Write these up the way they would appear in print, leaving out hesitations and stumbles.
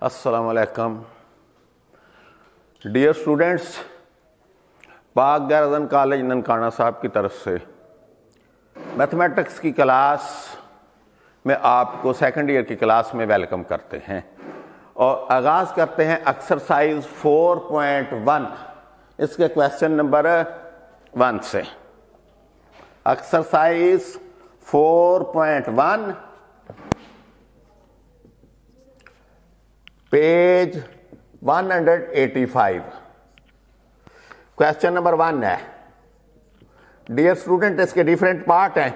अस्सलाम वालेकुम dear students, पाक गैरजन कॉलेज ननकाना साहब की तरफ से मैथमेटिक्स की क्लास में आपको सेकंड ईयर की क्लास में वेलकम करते हैं और आगाज़ करते हैं एक्सरसाइज 4.1 इसके क्वेश्चन नंबर 1 से। एक्सरसाइज 4.1 पेज 185 क्वेश्चन नंबर 1 है। डियर स्टूडेंट, इसके डिफरेंट पार्ट हैं।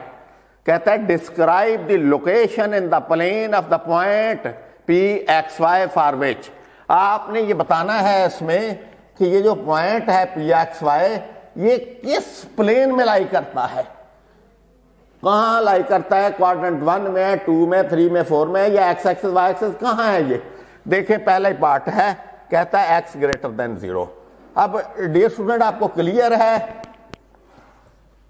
कहता है describe the location in the plane of the point P X Y for which. आपने ये बताना है इसमें कि ये जो पॉइंट है पी एक्स वाई ये किस प्लेन में लाई करता है, कहां लाई करता है, क्वाड्रेंट 1 में, 2 में, 3 में, 4 में, या एक्स एक्सिस वाई एक्सिस कहां है। ये देखिए पहला ही पार्ट है, कहता है एक्स ग्रेटर देन 0। अब डियर स्टूडेंट आपको क्लियर है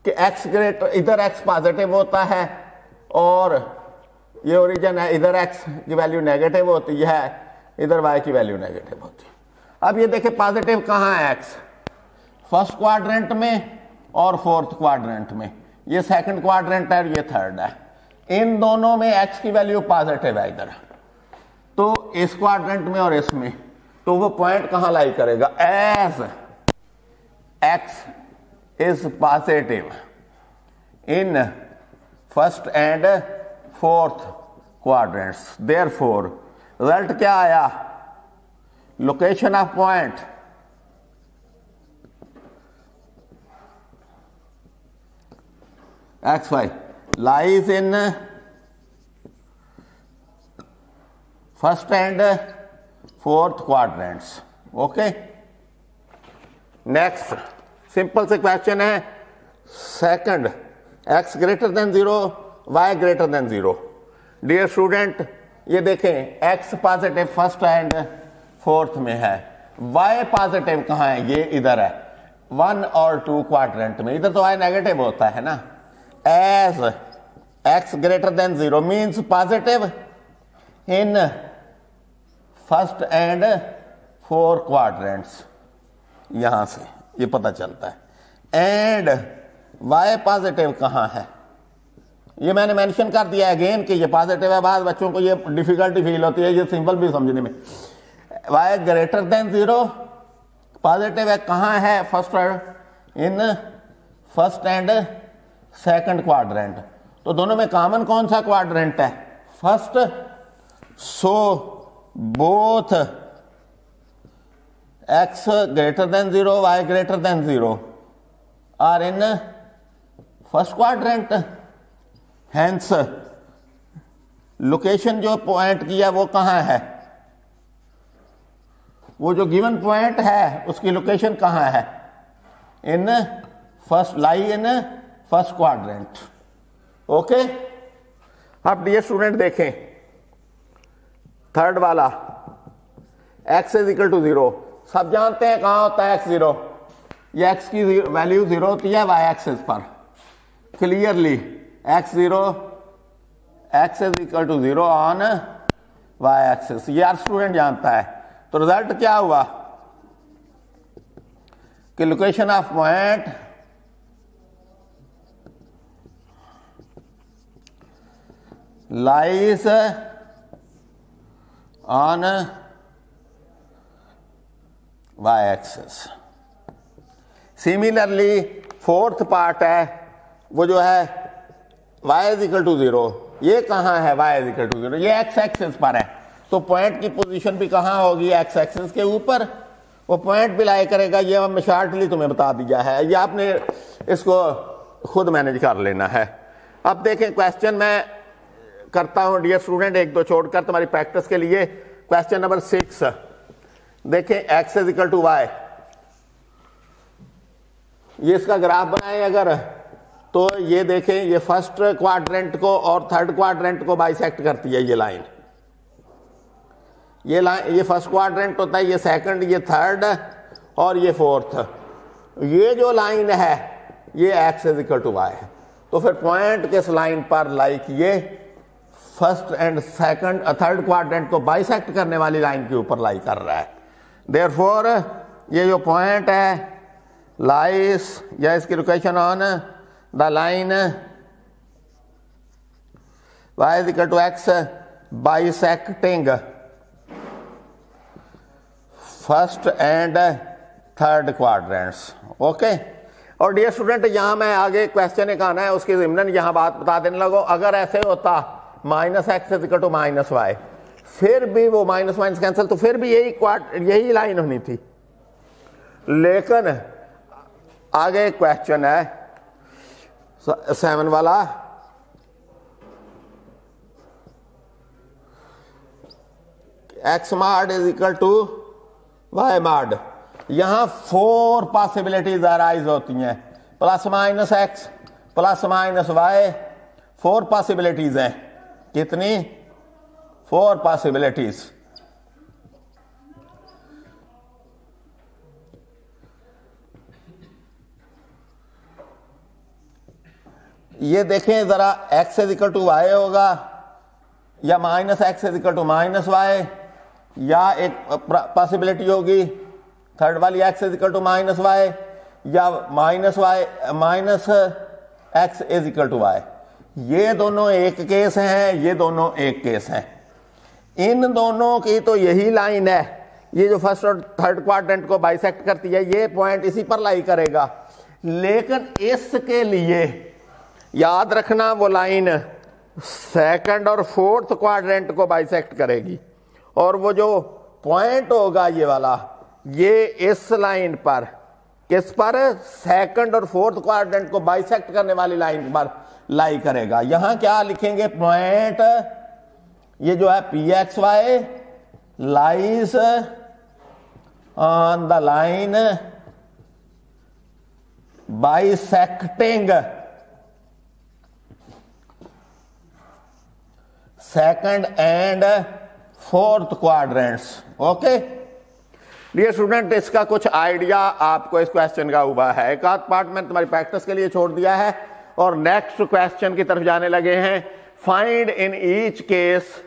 कि एक्स ग्रेटर, इधर एक्स पॉजिटिव होता है और ये ओरिजिन है, इधर एक्स की वैल्यू नेगेटिव होती है, इधर वाई की वैल्यू नेगेटिव होती है। अब ये देखिए पॉजिटिव कहां है, एक्स फर्स्ट क्वाड्रेंट में और फोर्थ क्वाड्रेंट में, ये सेकंड क्वाड्रेंट है और ये थर्ड है। इन दोनों में एक्स की वैल्यू पॉजिटिव है इधर, तो इस क्वाड्रेंट में और इसमें, तो वो पॉइंट कहां लाई करेगा, as X is positive in first and fourth quadrants. Therefore result क्या आया, location of point X Y lies in first and fourth quadrants. Okay, next simple से क्वेश्चन है second, X greater than 0, Y greater than 0। Dear student ये देखें X positive first and fourth में है, Y positive कहां है, ये इधर है 1 और 2 क्वाड्रेंट में, इधर तो वाई नेगेटिव होता है ना। As X greater than 0 means positive in first and 4 quadrants, यहां से ये पता चलता है। एंड वाई पॉजिटिव कहां है, ये मैंने मेंशन कर दिया है अगेन कि ये पॉजिटिव है। बाद बच्चों को ये डिफिकल्टी फील होती है ये सिंपल भी समझने में। वाई ग्रेटर देन 0 पॉजिटिव है, कहां है, first in first and second quadrant, तो दोनों में कॉमन कौन सा क्वाड्रेंट है, first. So both X greater than 0, Y greater than 0 are in first quadrant. Hence location जो पॉइंट किया वो कहां है, वो जो गिवन पॉइंट है उसकी लोकेशन कहां है, in first, lie in first quadrant. Okay, अब डियर स्टूडेंट देखें थर्ड वाला, x इज इक्वल टू 0। सब जानते हैं कहां होता है x 0, ये x की वैल्यू 0 होती है y एक्सिस पर। Clearly x 0, x is equal to 0 on y axis, ये हर स्टूडेंट जानता है। तो रिजल्ट क्या हुआ कि location of point lies on y axis. Similarly fourth part है वो जो है y इज इक्वल टू 0, ये कहां है, y इज इक्वल टू 0, ये x एक्सिस पर है, तो पॉइंट की पोजीशन भी कहां होगी, x एक्सिस के ऊपर, वो पॉइंट भी लाई करेगा। ये हमने शॉर्टली तुम्हें बता दिया है, ये आपने इसको खुद मैनेज कर लेना है। अब देखें क्वेश्चन मैं करता हूं डियर स्टूडेंट, एक दो छोड़कर तुम्हारी प्रैक्टिस के लिए। क्वेश्चन नंबर 6 देखें, X is equal to Y, ये इसका ग्राफ बनाए अगर, तो ये देखें ये फर्स्ट क्वाड्रेंट को और थर्ड क्वाड्रेंट को बाइसेक्ट करती है ये लाइन। ये लाइन, ये फर्स्ट क्वाड्रेंट होता है, ये सेकंड, ये थर्ड और ये फोर्थ। ये जो लाइन है ये X is equal to Y है, तो फिर पॉइंट किस लाइन पर लाई किए, first and second third quadrant को बाइसेक्ट करने वाली लाइन के ऊपर लाई कर रहा है। देयरफॉर ये जो पॉइंट है लाइस या इसकी location on the line y is equal to x bisecting first and third quadrants. Okay. और डियर स्टूडेंट यहां मैं आगे क्वेश्चन एक आना है, उसकी ज़िम्नन यहां बात बता देने लगो। अगर ऐसे होता minus x is equal to minus Y, फिर भी वो माइनस माइनस कैंसिल, तो फिर भी यही लाइन होनी थी। लेकिन आगे क्वेश्चन है 7 वाला, x mod is equal to y mod. यहां 4 पॉसिबिलिटीज अराइज होती हैं, plus minus x plus minus y, 4 possibilities हैं। कितनी? 4 पॉसिबिलिटीज। ये देखें जरा, x is equal to y होगा या minus x is equal to minus y, या एक पॉसिबिलिटी होगी थर्ड वाली x is equal to minus y, या minus y minus x is equal to Y. ये दोनों एक केस हैं, ये दोनों एक केस हैं। इन दोनों की तो यही लाइन है, ये जो फर्स्ट और थर्ड क्वाड्रेंट को बाइसेक्ट करती है, ये पॉइंट इसी पर लाई करेगा। लेकिन इसके लिए याद रखना वो लाइन सेकंड और फोर्थ क्वाड्रेंट को बाइसेक्ट करेगी, और वो जो पॉइंट होगा ये वाला, ये इस लाइन पर, किस पर? सेकंड और फोर्थ क्वाड्रेंट को बाइसेक्ट करने वाली लाइन पर लाई करेगा। यहां क्या लिखेंगे? पॉइंट ये जो है P X Y lies on the line bisecting second and fourth quadrants. Okay dear student, इसका कुछ आइडिया आपको इस क्वेश्चन का हुआ है। एक आध पार्ट में तुम्हारी प्रैक्टिस के लिए छोड़ दिया है, और नेक्स्ट क्वेश्चन की तरफ जाने लगे हैं। फाइंड इन ईच केस,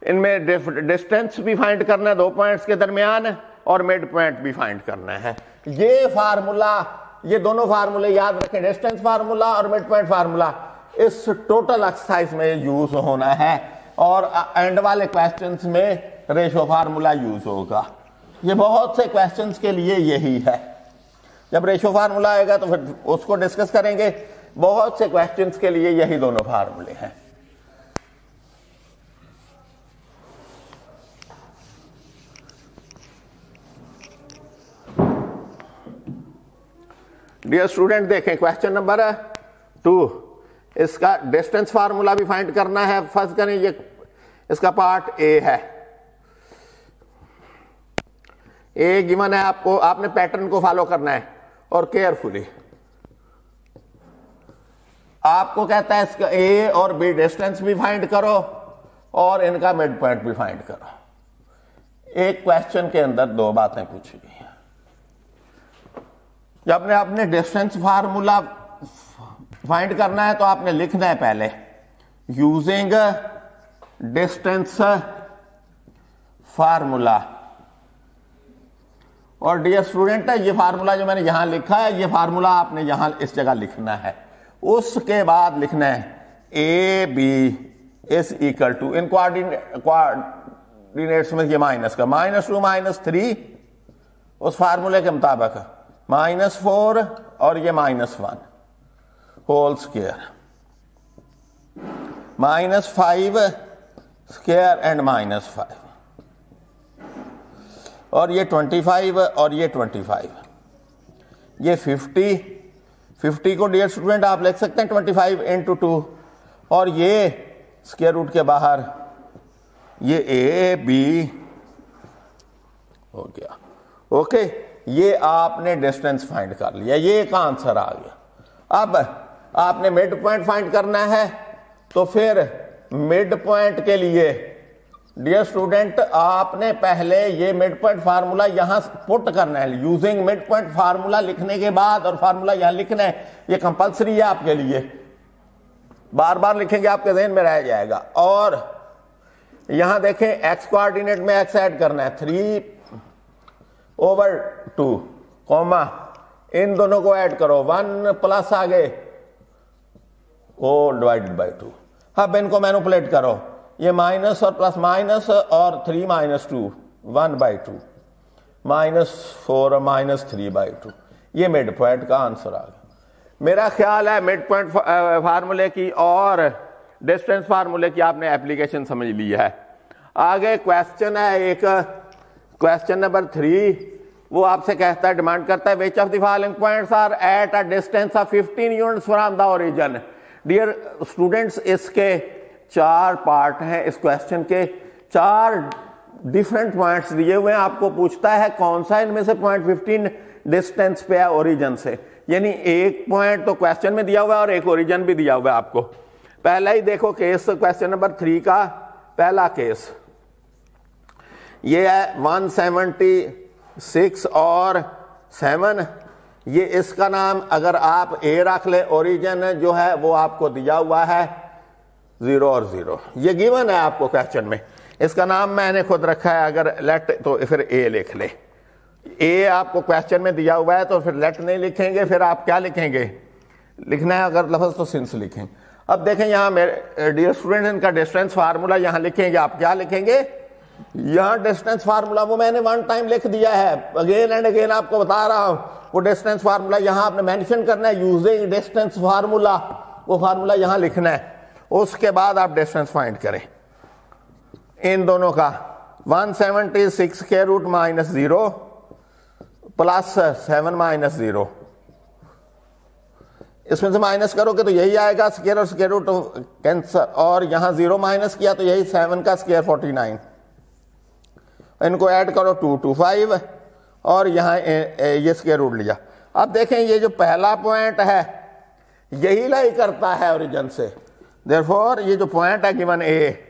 इनमें डिस्टेंस भी फाइंड करना है 2 पॉइंट्स के दरमियान, और मिड पॉइंट भी फाइंड करना है। ये फार्मूला, ये दोनों फार्मूले याद रखें, डिस्टेंस फार्मूला और मिड पॉइंट फार्मूला, इस टोटल एक्सरसाइज में यूज होना है, और एंड वाले क्वेश्चंस में रेशो फार्मूला यूज होगा। ये बहुत से क्वेश्चंस के लिए यही है। जब रेशो फार्मूला आएगा तो फिर उसको डिस्कस करेंगे। बहुत से क्वेश्चंस के लिए यही दोनों फार्मूले हैं। डियर स्टूडेंट देखें क्वेश्चन नंबर 2, इसका डिस्टेंस फार्मूला भी फाइंड करना है। फर्स्ट करें, ये इसका पार्ट ए है। ए गिवन है आपको, आपने पैटर्न को फॉलो करना है और केयरफुली। आपको कहता है इसका ए और बी डिस्टेंस भी फाइंड करो और इनका मिड पॉइंट भी फाइंड करो। एक क्वेश्चन के अंदर 2 बातें पूछी गई हैं। जब आपने डिस्टेंस फार्मूला फाइंड करना है तो आपने लिखना है पहले यूजिंग डिस्टेंस फार्मूला। और डियर स्टूडेंट, ये फार्मूला जो मैंने यहां लिखा है, ये फार्मूला आपने यहां इस जगह लिखना है। उसके बाद लिखना है A B is equal to, इन कोऑर्डिनेट्स में ये माइनस का -2 -3 उस फार्मूले के मुताबिक -4 और ये -1 होल स्क्वायर, -5 स्क्वायर एंड -5, और ये 25 और ये 25, ये 50 को डियर स्टूडेंट आप लिख सकते हैं 25 × 2, और ये स्क्वायर रूट के बाहर ये ए बी हो गया। ओके, ये आपने डिस्टेंस फाइंड कर लिया, ये एक आंसर आ गया। अब आपने मिड पॉइंट फाइंड करना है, तो फिर मिड पॉइंट के लिए डियर स्टूडेंट आपने पहले ये मिड पॉइंट फार्मूला यहां पुट करना है। यूजिंग मिड पॉइंट फार्मूला लिखने के बाद, और फार्मूला यहां लिखना है, ये कंपलसरी है आपके लिए। बार बार लिखेंगे आपके जहन में रह जाएगा। और यहां देखें एक्स कोऑर्डिनेट में एक्स ऐड करना है 3/2 कॉमा इन दोनों को ऐड करो 1 प्लस आगे ओ डिवाइडेड बाई 2। अब इनको मैनिपुलेट करो, ये माइनस और प्लस माइनस और 3 - 2 1/2 -4 -3/2। ये मिड पॉइंट का आंसर आ गया। मेरा ख्याल है मिड पॉइंट फार्मूले की और डिस्टेंस फार्मूले की आपने एप्लीकेशन समझ ली है। आगे क्वेश्चन है एक, क्वेश्चन नंबर 3, वो आपसे कहता है, डिमांड करता है which of the following points are at a distance of 15 units from the origin. Dear students, इसके 4 पार्ट हैं, इस क्वेश्चन के 4 डिफरेंट पॉइंट्स दिए हुए हैं। आपको पूछता है कौन सा इनमें से पॉइंट 15 डिस्टेंस पे है ओरिजिन से, यानी एक पॉइंट तो क्वेश्चन में दिया हुआ है और एक ओरिजिन भी दिया हुआ है आपको। पहला ही देखो केस, क्वेश्चन नंबर 3 का पहला केस ये है 176 और 7। ये इसका नाम अगर आप ए रख ले, ओरिजिन जो है वो आपको दिया हुआ है 0 और 0, ये गिवन है आपको क्वेश्चन में। इसका नाम मैंने खुद रखा है, अगर लेट तो फिर ए लिख ले। ए आपको क्वेश्चन में दिया हुआ है तो फिर लेट नहीं लिखेंगे, फिर आप क्या लिखेंगे, लिखना है अगर लफ्ज तो सिंस लिखेंगे। अब देखें यहां मेरे डियर स्टूडेंट, इनका डिस्टेंस फार्मूला यहां लिखेंगे, आप क्या लिखेंगे, यहां डिस्टेंस फार्मूला वो मैंने 1 टाइम लिख दिया है, अगेन एंड अगेन आपको बता रहा हूं। वो डिस्टेंस फार्मूला यहां आपने मेंशन करना है, यूजिंग डिस्टेंस फार्मूला, वो फार्मूला यहां लिखना है। उसके बाद आप डिस्टेंस फाइंड करें इन दोनों का। 176 के रूट -0 प्लस 7 -0, इसमें से माइनस करोगे तो यही आएगा, स्क्वायर और स्क्वायर रूट कैंसर, और यहां 0 माइनस किया तो यही 7 का स्क्वायर 49। इनको ऐड करो 2 2 5 और यहां ये स्क्वायर रूट लिया। अब देखें ये जो पहला पॉइंट है यही लाई करता है ओरिजिन से, देयरफॉर ये जो पॉइंट है गिवन ए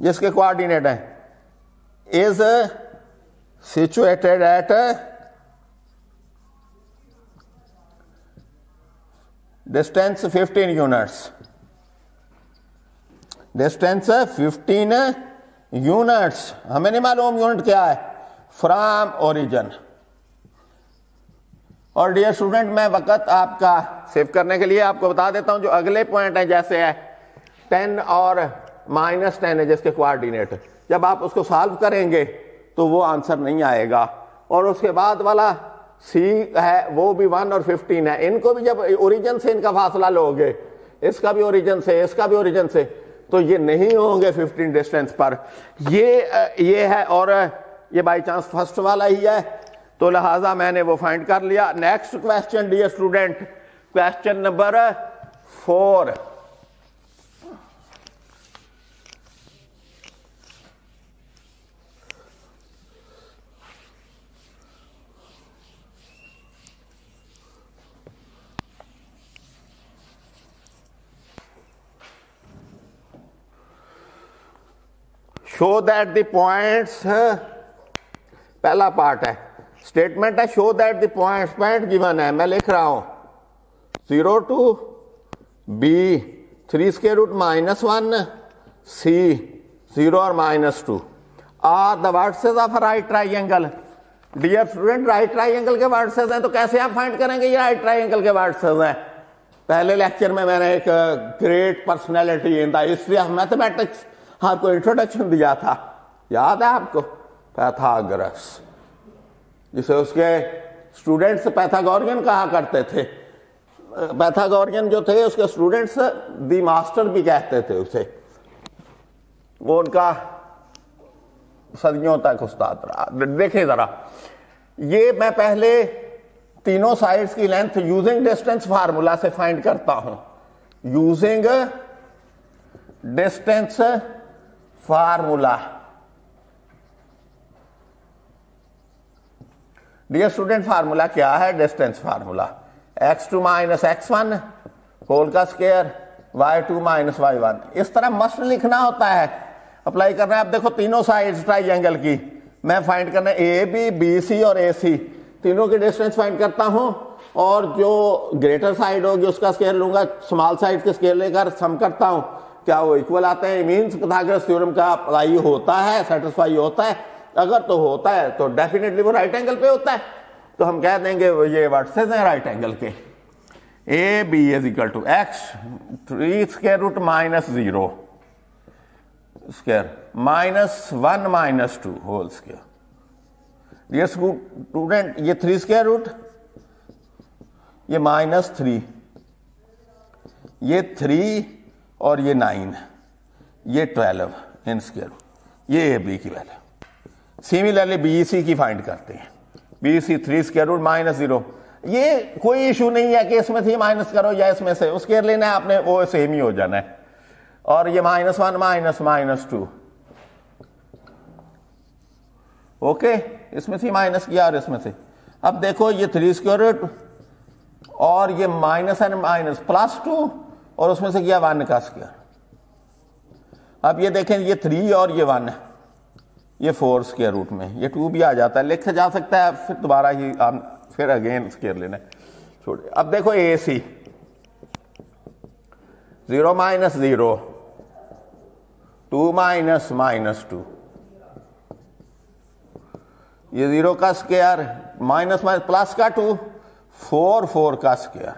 जिसके कोऑर्डिनेट है is situated at distance 15 units, distance 15 units, हमें नहीं मालूम यूनिट क्या है, फ्रॉम ओरिजिन। और डियर स्टूडेंट, मैं वक्त आपका सेव करने के लिए आपको बता देता हूं, जो अगले पॉइंट है जैसे है 10 और -10 है जिसके कोऑर्डिनेट, जब आप उसको सॉल्व करेंगे तो वो आंसर नहीं आएगा। और उसके बाद वाला सी है वो भी 1 और 15 है, इनको भी जब ओरिजिन से इनका फासला लोगे, इसका भी ओरिजिन से इसका भी ओरिजिन से, तो ये नहीं होंगे 15 डिस्टेंस पर। ये है और ये बाई चांस फर्स्ट वाला ही है, तो लिहाजा मैंने वो फाइंड कर लिया। Next question dear student, question number 4। Show that the points, पहला पार्ट है, स्टेटमेंट है show that the points, point given है, मैं लिख रहा हूं 0 to B 3 square root -1 C 0 और -2 are the vertices of right triangle. Dear student, right triangle के वर्टिसेस हैं तो कैसे आप फाइंड करेंगे ये राइट ट्राइंगल के वर्टिसेस हैं। पहले लेक्चर में मैंने एक great personality in the history of mathematics आपको इंट्रोडक्शन दिया था, याद है आपको, पैथागोरस, जिसे उसके स्टूडेंट्स पैथागोरियन कहा करते थे। पैथागोरियन जो थे उसके स्टूडेंट्स दी मास्टर भी कहते थे उसे, वो उनका सदियों तक उस्ताद रहा। देखें जरा, ये मैं पहले तीनों साइड्स की लेंथ यूजिंग डिस्टेंस फार्मूला से फाइंड करता हूं, using distance formula. Dear student, formula क्या है, distance formula x2 - x1 whole का स्क्वायर y2 - y1, इस तरह मस्ट लिखना होता है, अप्लाई करना है। अब देखो तीनों साइड्स ट्राइंगल की मैं फाइंड करना है, ए बी बी सी और ए सी, तीनों की डिस्टेंस फाइंड करता हूं और जो ग्रेटर साइड होगी उसका स्क्वायर लूंगा, स्मॉल साइड के स्क्वायर लेकर सम करता हूं, क्या वो इक्वल आते हैं? मीन्स pythagoras थ्योरम का अप्लाई होता है, सेटिस्फाई होता है। अगर तो होता है तो डेफिनेटली वो राइट एंगल पे होता है, तो हम कह देंगे ये वर्सेस हैं राइट एंगल के। A B is equal to X 3 square root minus 0 square minus 1 minus 2 whole square. ये स्टूडेंट ये 3 स्क्वायर रूट, ये माइनस 3, ये 3 और ये 9, ये 12 इन स्क्वायर, ये ए बी की वैल्यू। सिमिलरली बी सी की फाइंड करते हैं, B C 3 square root minus 0। ये कोई इशू नहीं है कि इसमें से माइनस करो या इसमें से, उसके लेना है आपने, वो सेम ही हो जाना है। और ये -1 माइनस माइनस 2, ओके, इसमें से माइनस किया और इसमें से। अब देखो ये 3 स्क्वायर रूट और ये माइनस एंड माइनस +2 और उसमें से किया 1 का स्क्वायर। अब ये देखें ये 3 और ये 1, ये 4 स्क्वायर रूट में, ये 2 भी आ जाता है, लिखा जा सकता है, फिर दोबारा ही फिर अगेन स्क्वायर लेना है, छोड़िए। अब देखो ए सी 0 माइनस 0 2 माइनस माइनस 2, ये 0 का स्क्वायर माइनस माइनस प्लस का 2 4 का स्क्वायर।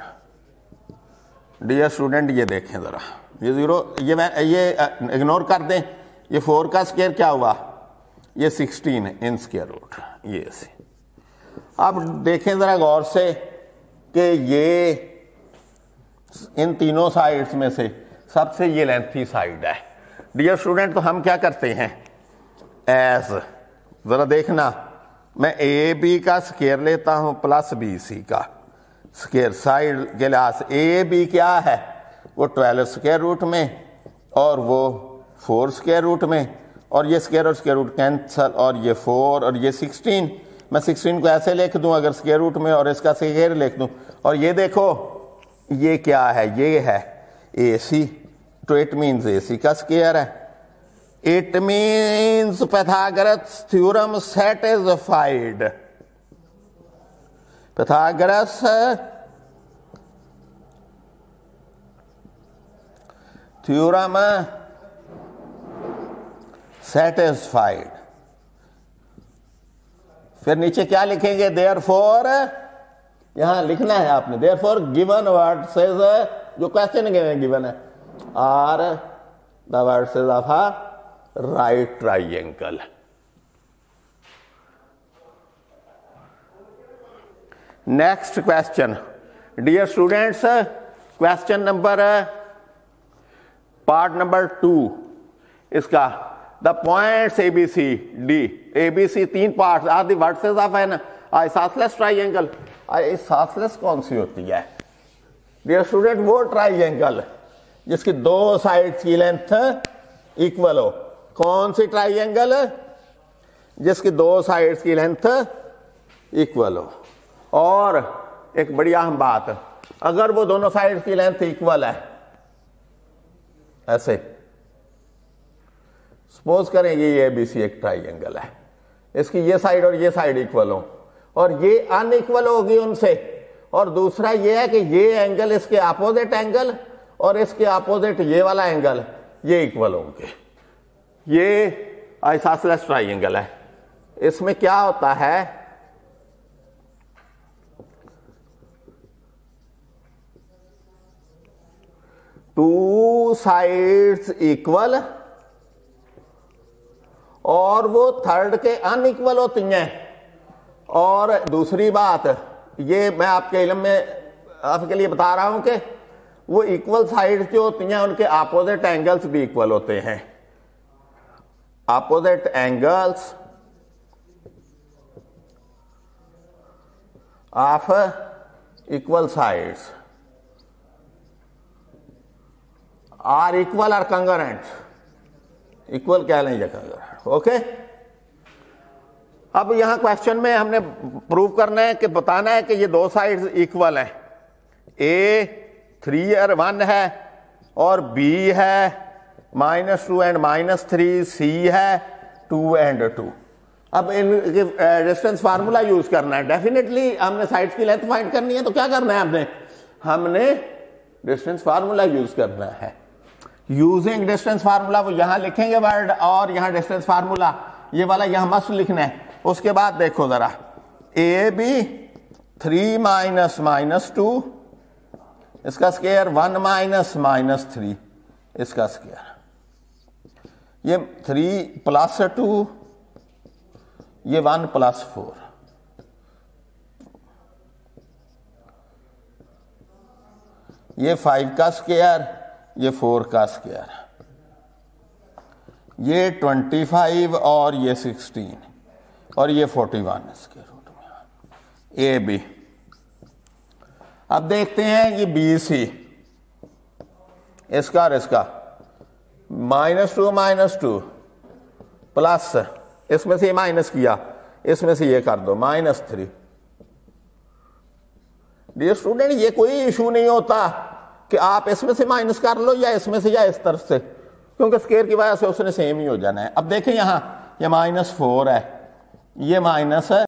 डियर स्टूडेंट ये देखें जरा, ये 0 ये इग्नोर कर दें, ये 4 का स्क्वायर क्या हुआ, ये 16 इन स्क्वायर रूट, ये ऐसे। अब देखें जरा गौर से कि ये इन तीनों साइड्स में से सबसे ये लेंथी साइड है। डियर स्टूडेंट तो हम क्या करते हैं, एज जरा देखना, मैं ए बी का स्क्वायर लेता हूं प्लस बी सी का स्क्वायर, साइड के लिहाज से ए बी क्या है, वो 12 स्क्वायर रूट में और वो 4 स्क्वायर रूट में, और ये स्क्वायर और स्क्वायर रूट कैंसल, और ये 4 और ये 16। मैं 16 को ऐसे लिख दूं अगर स्क्वायर रूट में, और इसका स्क्वायर लिख दूं, और ये देखो ये क्या है, ये है ए सी, तो इट मीन्स ए सी का स्क्वायर है। It means Pythagoras theorem satisfied. Pythagoras theorem satisfied. फिर नीचे क्या लिखेंगे, देयरफॉर, यहां लिखना है आपने, देयरफॉर गिवन वर्सेस, जो क्वेश्चन गिवन है, are the vertices of a right triangle. Next question, dear students, question number part number 2 इसका, the points ABCD, ABC 3 parts are the vertices of an isosceles triangle. Isosceles कौन सी होती है dear student, वो triangle जिसकी 2 sides की length equal हो। कौन सी ट्राइंगल, जिसकी 2 साइड्स की लेंथ इक्वल हो। और एक बड़ी अहम बात, अगर वो दोनों साइड्स की लेंथ इक्वल है, ऐसे सपोज करेंगे ये ABC एक ट्राइंगल है, इसकी ये साइड और ये साइड इक्वल हो, और ये अनइक्वल होगी उनसे, और दूसरा ये है कि ये एंगल इसके अपोजिट एंगल और इसके अपोजिट ये वाला एंगल ये इक्वल होंगे। ये आइसोसेलेस ट्राइंगल है। इसमें क्या होता है, टू साइड्स इक्वल और वो थर्ड के अनइक्वल होती हैं। और दूसरी बात, ये मैं आपके इल्म में आपके लिए बता रहा हूं कि वो इक्वल साइड जो होती हैं उनके अपोजिट एंगल्स भी इक्वल होते हैं। Opposite angles of equal sides are equal और कंगरेंट, इक्वल कह लें या कंगरेंट, ओके। अब यहां क्वेश्चन में हमने प्रूव करना है कि बताना है कि ये 2 साइड्स इक्वल हैं। ए 3 और 1 है और बी है -2 एंड -3, सी है 2 एंड 2। अब इनके डिस्टेंस फार्मूला यूज करना है। डेफिनेटली हमने साइड्स की लेंथ फाइंड करनी है, तो क्या करना है हमने डिस्टेंस फार्मूला यूज करना है। यूजिंग डिस्टेंस फार्मूला, वो यहां लिखेंगे वर्ड और यहां डिस्टेंस फार्मूला, ये वाला यहां मस्ट लिखना है। उसके बाद देखो जरा, ए बी 3 माइनस माइनस 2 इसका स्क्वायर, 1 माइनस माइनस 3 इसका स्क्वायर, ये 3 प्लस 2, ये 1 प्लस 4, ये 5 का स्क्वायर, ये 4 का स्क्वायर, ये 25 और ये 16 और ये 41 इसके रूट में। ए बी, अब देखते हैं ये बी सी, इसका और इसका, -2 प्लस, इसमें से माइनस किया, इसमें से ये कर दो -3। डियर स्टूडेंट, ये कोई इशू नहीं होता कि आप इसमें से माइनस कर लो या इसमें से या इस तरफ से, क्योंकि स्क्वायर की वजह से उसने सेम ही हो जाना है। अब देखें यहां ये -4 है, ये माइनस है